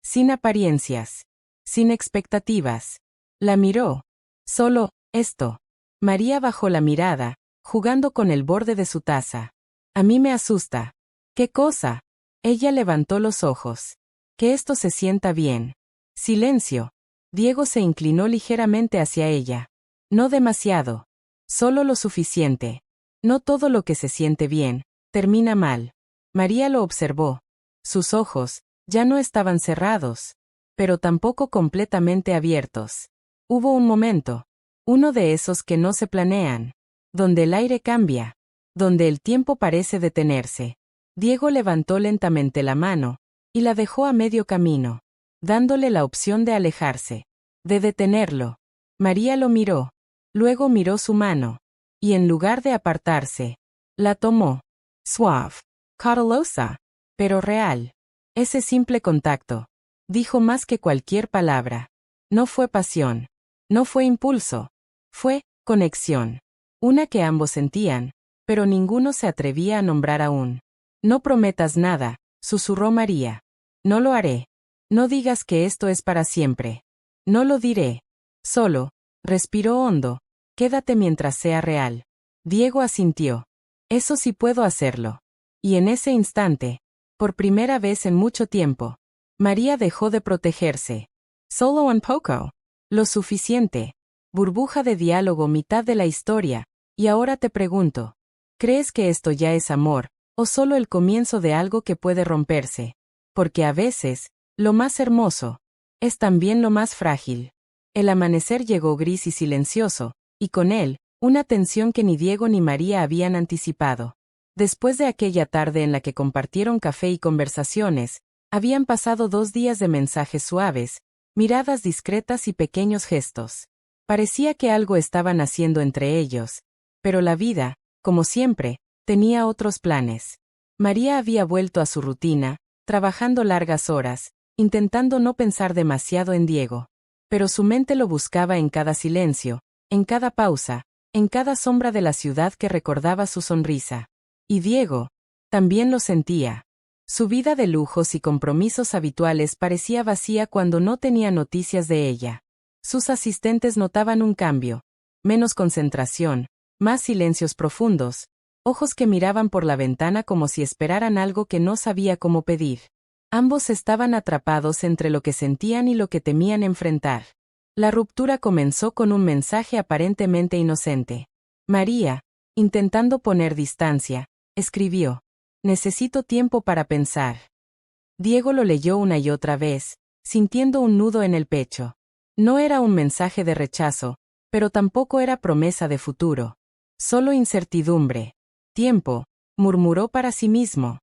Sin apariencias. Sin expectativas. La miró. Solo, esto. María bajó la mirada, jugando con el borde de su taza. A mí me asusta. ¿Qué cosa? Ella levantó los ojos. Que esto se sienta bien. Silencio. Diego se inclinó ligeramente hacia ella. No demasiado. Solo lo suficiente. No todo lo que se siente bien, termina mal. María lo observó. Sus ojos, ya no estaban cerrados, pero tampoco completamente abiertos. Hubo un momento, uno de esos que no se planean, donde el aire cambia, donde el tiempo parece detenerse. Diego levantó lentamente la mano, y la dejó a medio camino, dándole la opción de alejarse, de detenerlo. María lo miró, luego miró su mano, y en lugar de apartarse, la tomó. Suave, cautelosa, pero real. Ese simple contacto dijo más que cualquier palabra. No fue pasión. No fue impulso. Fue conexión. Una que ambos sentían, pero ninguno se atrevía a nombrar aún. No prometas nada, susurró María. No lo haré. No digas que esto es para siempre. No lo diré. Solo, respiró hondo. Quédate mientras sea real. Diego asintió. Eso sí puedo hacerlo. Y en ese instante, por primera vez en mucho tiempo, María dejó de protegerse. Solo un poco. Lo suficiente. Burbuja de diálogo mitad de la historia. Y ahora te pregunto, ¿crees que esto ya es amor, o solo el comienzo de algo que puede romperse? Porque a veces, lo más hermoso, es también lo más frágil. El amanecer llegó gris y silencioso, y con él, una tensión que ni Diego ni María habían anticipado. Después de aquella tarde en la que compartieron café y conversaciones, habían pasado 2 días de mensajes suaves, miradas discretas y pequeños gestos. Parecía que algo estaba naciendo entre ellos, pero la vida, como siempre, tenía otros planes. María había vuelto a su rutina, trabajando largas horas, intentando no pensar demasiado en Diego. Pero su mente lo buscaba en cada silencio, en cada pausa, en cada sombra de la ciudad que recordaba su sonrisa. Y Diego también lo sentía. Su vida de lujos y compromisos habituales parecía vacía cuando no tenía noticias de ella. Sus asistentes notaban un cambio. Menos concentración, más silencios profundos, ojos que miraban por la ventana como si esperaran algo que no sabía cómo pedir. Ambos estaban atrapados entre lo que sentían y lo que temían enfrentar. La ruptura comenzó con un mensaje aparentemente inocente. María, intentando poner distancia, escribió: necesito tiempo para pensar. Diego lo leyó una y otra vez, sintiendo un nudo en el pecho. No era un mensaje de rechazo, pero tampoco era promesa de futuro. Solo incertidumbre. Tiempo. murmuró para sí mismo.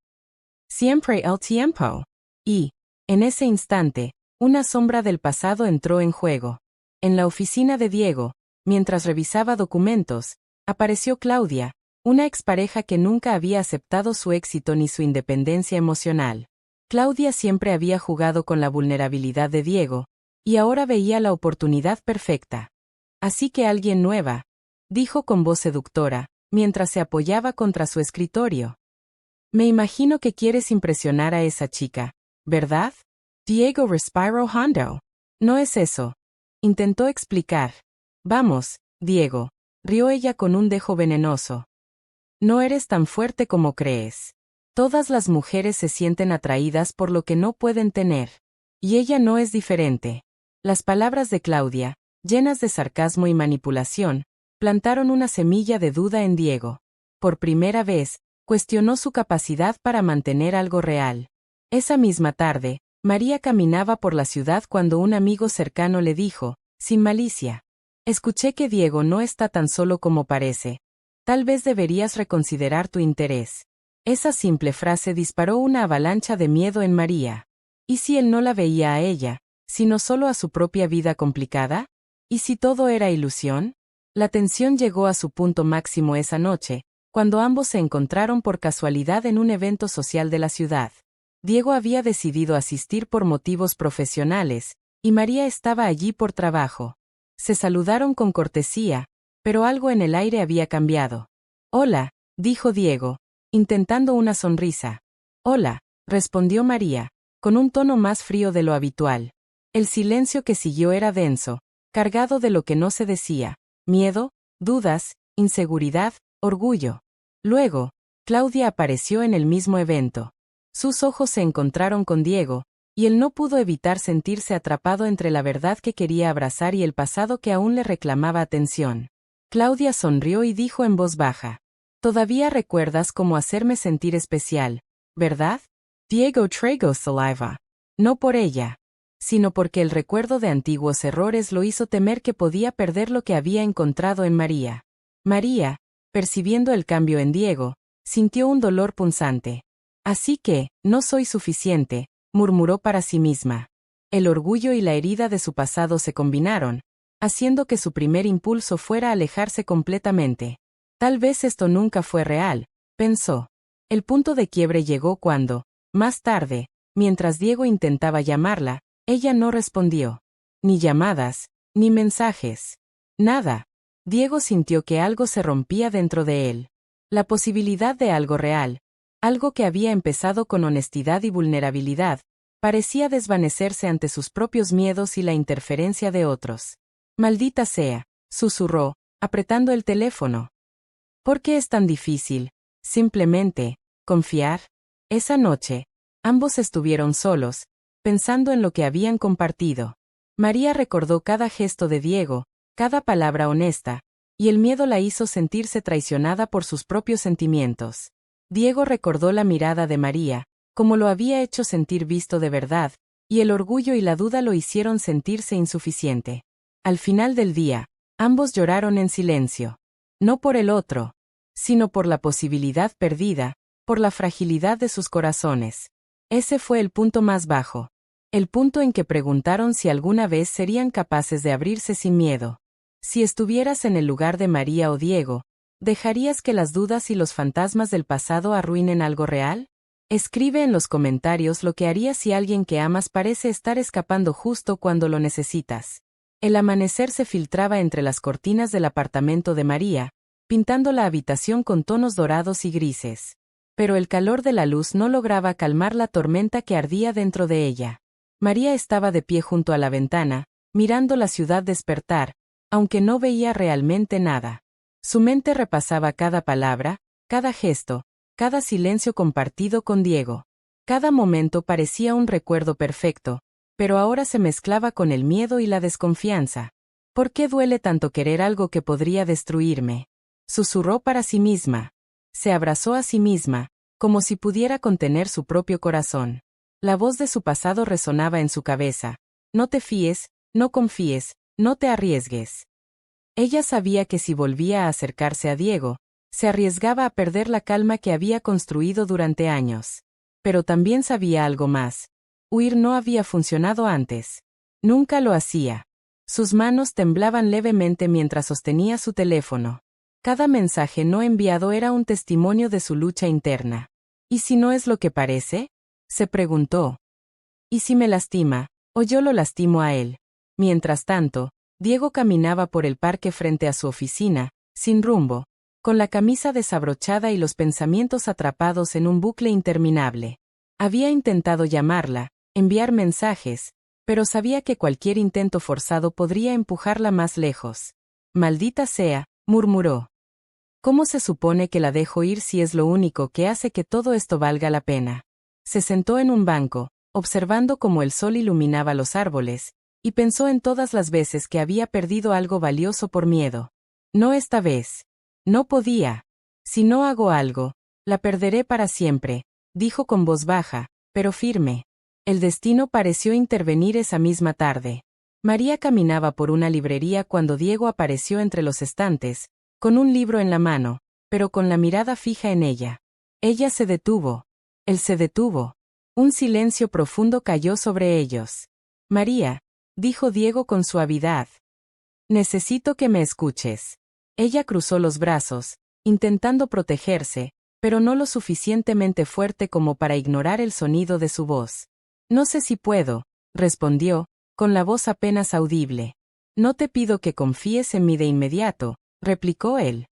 Siempre el tiempo. Y, en ese instante, una sombra del pasado entró en juego. En la oficina de Diego, mientras revisaba documentos, apareció Claudia, una expareja que nunca había aceptado su éxito ni su independencia emocional. Claudia siempre había jugado con la vulnerabilidad de Diego, y ahora veía la oportunidad perfecta. Así que alguien nueva, dijo con voz seductora, mientras se apoyaba contra su escritorio. Me imagino que quieres impresionar a esa chica, ¿verdad? Diego respiró hondo. No es eso. Intentó explicar. Vamos, Diego, rió ella con un dejo venenoso. No eres tan fuerte como crees. Todas las mujeres se sienten atraídas por lo que no pueden tener. Y ella no es diferente. Las palabras de Claudia, llenas de sarcasmo y manipulación, plantaron una semilla de duda en Diego. Por primera vez, cuestionó su capacidad para mantener algo real. Esa misma tarde, María caminaba por la ciudad cuando un amigo cercano le dijo, sin malicia: escuché que Diego no está tan solo como parece. Tal vez deberías reconsiderar tu interés. Esa simple frase disparó una avalancha de miedo en María. ¿Y si él no la veía a ella, sino solo a su propia vida complicada? ¿Y si todo era ilusión? La tensión llegó a su punto máximo esa noche, cuando ambos se encontraron por casualidad en un evento social de la ciudad. Diego había decidido asistir por motivos profesionales, y María estaba allí por trabajo. Se saludaron con cortesía, pero algo en el aire había cambiado. Hola, dijo Diego, intentando una sonrisa. Hola, respondió María, con un tono más frío de lo habitual. El silencio que siguió era denso, cargado de lo que no se decía: miedo, dudas, inseguridad, orgullo. Luego, Claudia apareció en el mismo evento. Sus ojos se encontraron con Diego, y él no pudo evitar sentirse atrapado entre la verdad que quería abrazar y el pasado que aún le reclamaba atención. Claudia sonrió y dijo en voz baja: todavía recuerdas cómo hacerme sentir especial, ¿verdad? Diego tragó saliva. No por ella, sino porque el recuerdo de antiguos errores lo hizo temer que podía perder lo que había encontrado en María. María, percibiendo el cambio en Diego, sintió un dolor punzante. Así que, no soy suficiente, murmuró para sí misma. El orgullo y la herida de su pasado se combinaron, haciendo que su primer impulso fuera alejarse completamente. Tal vez esto nunca fue real, pensó. El punto de quiebre llegó cuando, más tarde, mientras Diego intentaba llamarla, ella no respondió. Ni llamadas, ni mensajes. Nada. Diego sintió que algo se rompía dentro de él. La posibilidad de algo real, algo que había empezado con honestidad y vulnerabilidad, parecía desvanecerse ante sus propios miedos y la interferencia de otros. Maldita sea, susurró, apretando el teléfono. ¿Por qué es tan difícil, simplemente, confiar? Esa noche, ambos estuvieron solos, pensando en lo que habían compartido. María recordó cada gesto de Diego, cada palabra honesta, y el miedo la hizo sentirse traicionada por sus propios sentimientos. Diego recordó la mirada de María, como lo había hecho sentir visto de verdad, y el orgullo y la duda lo hicieron sentirse insuficiente. Al final del día, ambos lloraron en silencio. No por el otro, sino por la posibilidad perdida, por la fragilidad de sus corazones. Ese fue el punto más bajo. El punto en que preguntaron si alguna vez serían capaces de abrirse sin miedo. Si estuvieras en el lugar de María o Diego, ¿dejarías que las dudas y los fantasmas del pasado arruinen algo real? Escribe en los comentarios lo que harías si alguien que amas parece estar escapando justo cuando lo necesitas. El amanecer se filtraba entre las cortinas del apartamento de María, pintando la habitación con tonos dorados y grises. Pero el calor de la luz no lograba calmar la tormenta que ardía dentro de ella. María estaba de pie junto a la ventana, mirando la ciudad despertar, aunque no veía realmente nada. Su mente repasaba cada palabra, cada gesto, cada silencio compartido con Diego. Cada momento parecía un recuerdo perfecto, pero ahora se mezclaba con el miedo y la desconfianza. ¿Por qué duele tanto querer algo que podría destruirme? Susurró para sí misma. Se abrazó a sí misma, como si pudiera contener su propio corazón. La voz de su pasado resonaba en su cabeza. No te fíes, no confíes, no te arriesgues. Ella sabía que si volvía a acercarse a Diego, Se arriesgaba a perder la calma que había construido durante años. Pero también sabía algo más. Huir no había funcionado antes. Nunca lo hacía. Sus manos temblaban levemente mientras sostenía su teléfono. Cada mensaje no enviado era un testimonio de su lucha interna. ¿Y si no es lo que parece? Se preguntó. ¿Y si me lastima, o yo lo lastimo a él? Mientras tanto, Diego caminaba por el parque frente a su oficina, sin rumbo, con la camisa desabrochada y los pensamientos atrapados en un bucle interminable. Había intentado llamarla, enviar mensajes, pero sabía que cualquier intento forzado podría empujarla más lejos. Maldita sea, murmuró. ¿Cómo se supone que la dejo ir si es lo único que hace que todo esto valga la pena? Se sentó en un banco, observando cómo el sol iluminaba los árboles, y pensó en todas las veces que había perdido algo valioso por miedo. No esta vez. No podía. Si no hago algo, la perderé para siempre, dijo con voz baja, pero firme. El destino pareció intervenir esa misma tarde. María caminaba por una librería cuando Diego apareció entre los estantes, con un libro en la mano, pero con la mirada fija en ella. Ella se detuvo. Él se detuvo. Un silencio profundo cayó sobre ellos. María, dijo Diego con suavidad. Necesito que me escuches. Ella cruzó los brazos, intentando protegerse, pero no lo suficientemente fuerte como para ignorar el sonido de su voz. No sé si puedo, respondió, con la voz apenas audible. No te pido que confíes en mí de inmediato, replicó él.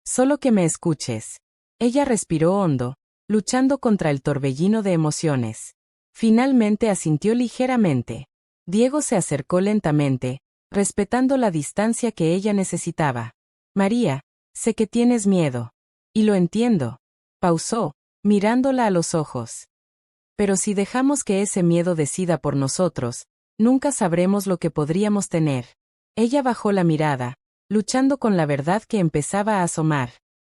Solo que me escuches. Ella respiró hondo, luchando contra el torbellino de emociones. Finalmente asintió ligeramente. Diego se acercó lentamente, respetando la distancia que ella necesitaba. María, sé que tienes miedo. Y lo entiendo. Pausó, mirándola a los ojos. Pero si dejamos que ese miedo decida por nosotros, nunca sabremos lo que podríamos tener. Ella bajó la mirada, luchando con la verdad que empezaba a asomar.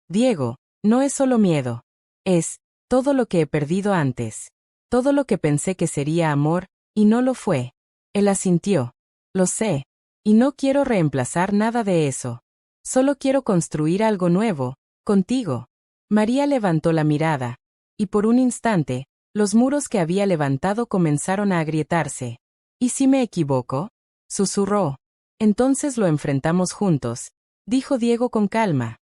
Diego, no es solo miedo. Es todo lo que he perdido antes. Todo lo que pensé que sería amor, y no lo fue. Él asintió. Lo sé. Y no quiero reemplazar nada de eso. Solo quiero construir algo nuevo, contigo. María levantó la mirada. Y por un instante, los muros que había levantado comenzaron a agrietarse. ¿Y si me equivoco? Susurró. Entonces lo enfrentamos juntos, dijo Diego con calma.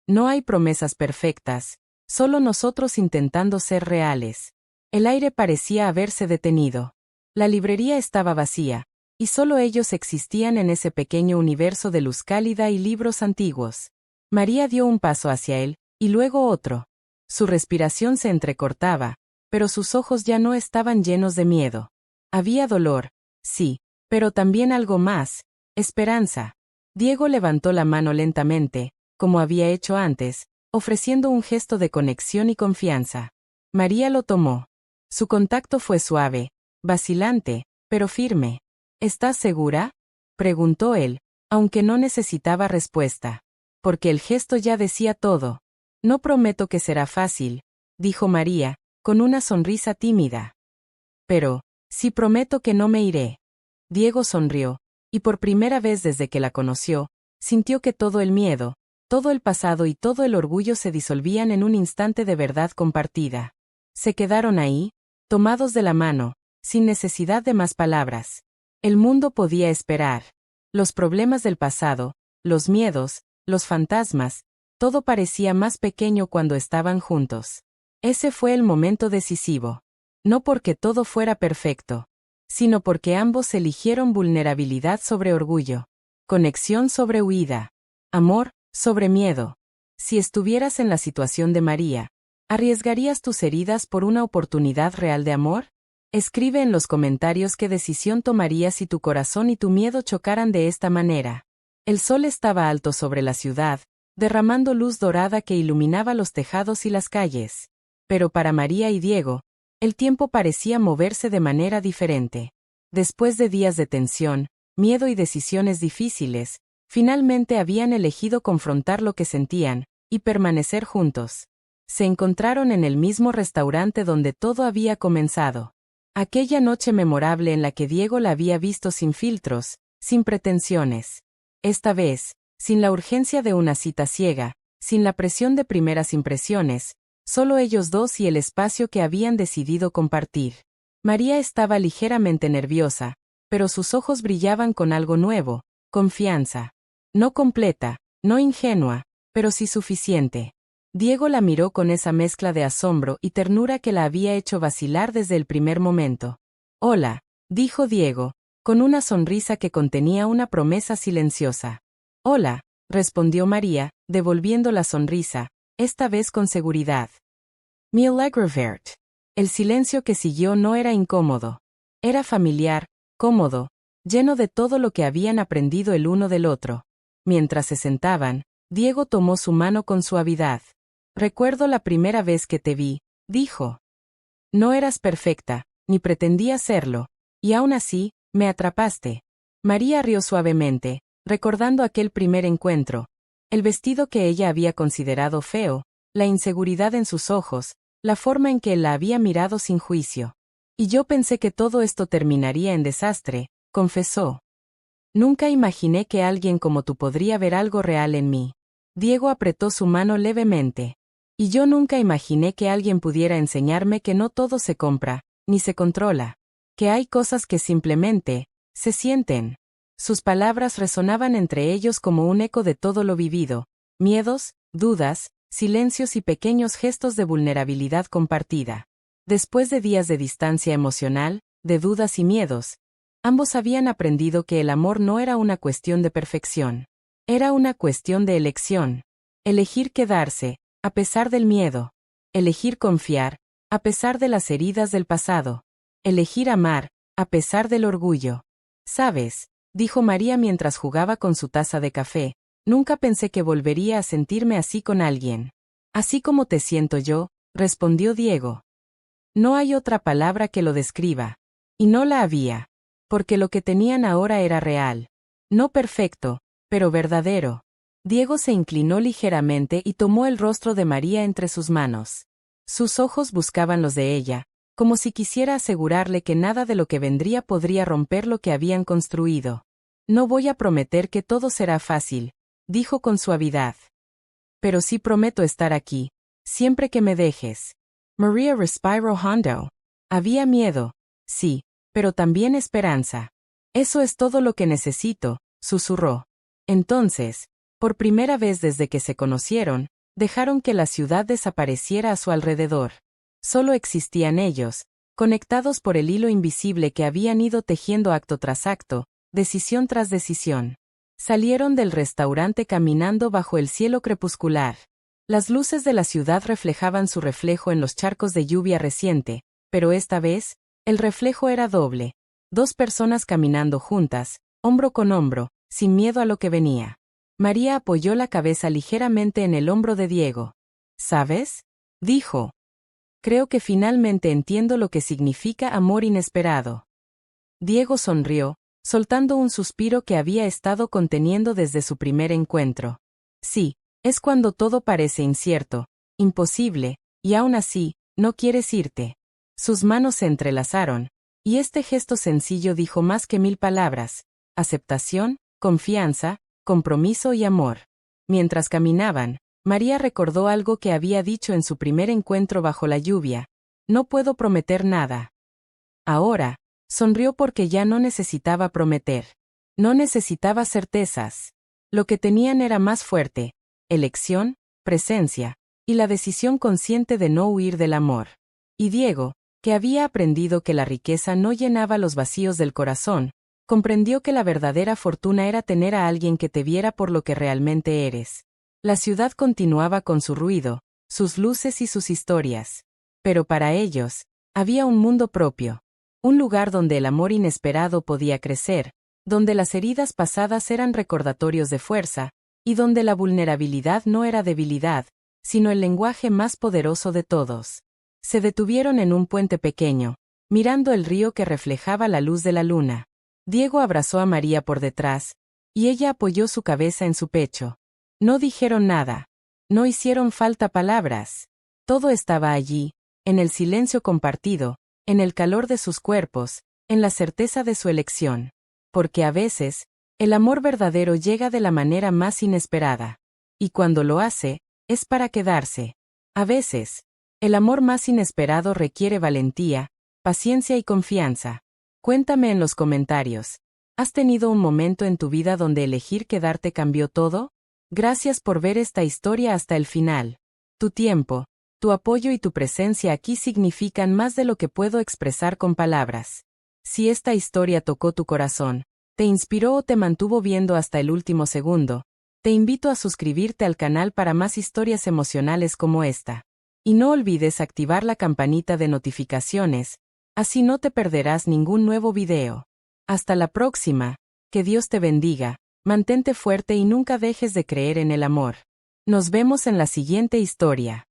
No hay promesas perfectas, solo nosotros intentando ser reales. El aire parecía haberse detenido. La librería estaba vacía, y solo ellos existían en ese pequeño universo de luz cálida y libros antiguos. María dio un paso hacia él, y luego otro. Su respiración se entrecortaba, pero sus ojos ya no estaban llenos de miedo. Había dolor, sí, pero también algo más, esperanza. Diego levantó la mano lentamente, como había hecho antes, ofreciendo un gesto de conexión y confianza. María lo tomó. Su contacto fue suave, vacilante, pero firme. ¿Estás segura?, preguntó él, aunque no necesitaba respuesta. Porque el gesto ya decía todo. No prometo que será fácil, dijo María, con una sonrisa tímida. Pero, sí prometo que no me iré. Diego sonrió, y por primera vez desde que la conoció, sintió que todo el miedo, todo el pasado y todo el orgullo se disolvían en un instante de verdad compartida. Se quedaron ahí, tomados de la mano, sin necesidad de más palabras. El mundo podía esperar. Los problemas del pasado, los miedos, los fantasmas, todo parecía más pequeño cuando estaban juntos. Ese fue el momento decisivo. No porque todo fuera perfecto, sino porque ambos eligieron vulnerabilidad sobre orgullo, conexión sobre huida, amor sobre miedo. Si estuvieras en la situación de María, ¿arriesgarías tus heridas por una oportunidad real de amor? Escribe en los comentarios qué decisión tomarías si tu corazón y tu miedo chocaran de esta manera. El sol estaba alto sobre la ciudad, derramando luz dorada que iluminaba los tejados y las calles. Pero para María y Diego, el tiempo parecía moverse de manera diferente. Después de días de tensión, miedo y decisiones difíciles, finalmente habían elegido confrontar lo que sentían, y permanecer juntos. Se encontraron en el mismo restaurante donde todo había comenzado. Aquella noche memorable en la que Diego la había visto sin filtros, sin pretensiones. Esta vez, sin la urgencia de una cita ciega, sin la presión de primeras impresiones, solo ellos dos y el espacio que habían decidido compartir. María estaba ligeramente nerviosa, pero sus ojos brillaban con algo nuevo, confianza. No completa, no ingenua, pero sí suficiente. Diego la miró con esa mezcla de asombro y ternura que la había hecho vacilar desde el primer momento. «Hola», dijo Diego, con una sonrisa que contenía una promesa silenciosa. «Hola», respondió María, devolviendo la sonrisa, esta vez con seguridad. «Me alegro verte». El silencio que siguió no era incómodo. Era familiar, cómodo, lleno de todo lo que habían aprendido el uno del otro. Mientras se sentaban, Diego tomó su mano con suavidad. «Recuerdo la primera vez que te vi», dijo. «No eras perfecta, ni pretendías serlo, y aún así, me atrapaste». María rió suavemente, recordando aquel primer encuentro, el vestido que ella había considerado feo, la inseguridad en sus ojos, la forma en que él la había mirado sin juicio. «Y yo pensé que todo esto terminaría en desastre», confesó. «Nunca imaginé que alguien como tú podría ver algo real en mí». Diego apretó su mano levemente. «Y yo nunca imaginé que alguien pudiera enseñarme que no todo se compra, ni se controla. Que hay cosas que simplemente, se sienten». Sus palabras resonaban entre ellos como un eco de todo lo vivido, miedos, dudas, silencios y pequeños gestos de vulnerabilidad compartida. Después de días de distancia emocional, de dudas y miedos, ambos habían aprendido que el amor no era una cuestión de perfección. Era una cuestión de elección. Elegir quedarse, a pesar del miedo. Elegir confiar, a pesar de las heridas del pasado. Elegir amar, a pesar del orgullo. «¿Sabes?», dijo María mientras jugaba con su taza de café, «nunca pensé que volvería a sentirme así con alguien». «Así como te siento yo», respondió Diego. No hay otra palabra que lo describa. Y no la había. Porque lo que tenían ahora era real. No perfecto, pero verdadero. Diego se inclinó ligeramente y tomó el rostro de María entre sus manos. Sus ojos buscaban los de ella, como si quisiera asegurarle que nada de lo que vendría podría romper lo que habían construido. «No voy a prometer que todo será fácil», dijo con suavidad. «Pero sí prometo estar aquí, siempre que me dejes». María respiró hondo. Había miedo, sí, pero también esperanza. «Eso es todo lo que necesito», susurró. Entonces, por primera vez desde que se conocieron, dejaron que la ciudad desapareciera a su alrededor. Solo existían ellos, conectados por el hilo invisible que habían ido tejiendo acto tras acto, decisión tras decisión. Salieron del restaurante caminando bajo el cielo crepuscular. Las luces de la ciudad reflejaban su reflejo en los charcos de lluvia reciente, pero esta vez, el reflejo era doble. Dos personas caminando juntas, hombro con hombro, sin miedo a lo que venía. María apoyó la cabeza ligeramente en el hombro de Diego. «¿Sabes?», dijo. «Creo que finalmente entiendo lo que significa amor inesperado». Diego sonrió, soltando un suspiro que había estado conteniendo desde su primer encuentro. «Sí, es cuando todo parece incierto, imposible, y aún así, no quieres irte». Sus manos se entrelazaron, y este gesto sencillo dijo más que 1000 palabras: aceptación, confianza, compromiso y amor. Mientras caminaban, María recordó algo que había dicho en su primer encuentro bajo la lluvia: «No puedo prometer nada». Ahora, sonrió porque ya no necesitaba prometer. No necesitaba certezas. Lo que tenían era más fuerte: elección, presencia, y la decisión consciente de no huir del amor. Y Diego, que había aprendido que la riqueza no llenaba los vacíos del corazón, comprendió que la verdadera fortuna era tener a alguien que te viera por lo que realmente eres. La ciudad continuaba con su ruido, sus luces y sus historias. Pero para ellos, había un mundo propio. Un lugar donde el amor inesperado podía crecer, donde las heridas pasadas eran recordatorios de fuerza, y donde la vulnerabilidad no era debilidad, sino el lenguaje más poderoso de todos. Se detuvieron en un puente pequeño, mirando el río que reflejaba la luz de la luna. Diego abrazó a María por detrás, y ella apoyó su cabeza en su pecho. No dijeron nada. No hicieron falta palabras. Todo estaba allí, en el silencio compartido, en el calor de sus cuerpos, en la certeza de su elección. Porque a veces, el amor verdadero llega de la manera más inesperada. Y cuando lo hace, es para quedarse. A veces, el amor más inesperado requiere valentía, paciencia y confianza. Cuéntame en los comentarios. ¿Has tenido un momento en tu vida donde elegir quedarte cambió todo? Gracias por ver esta historia hasta el final. Tu tiempo, tu apoyo y tu presencia aquí significan más de lo que puedo expresar con palabras. Si esta historia tocó tu corazón, te inspiró o te mantuvo viendo hasta el último segundo, te invito a suscribirte al canal para más historias emocionales como esta. Y no olvides activar la campanita de notificaciones, así no te perderás ningún nuevo video. Hasta la próxima, que Dios te bendiga, mantente fuerte y nunca dejes de creer en el amor. Nos vemos en la siguiente historia.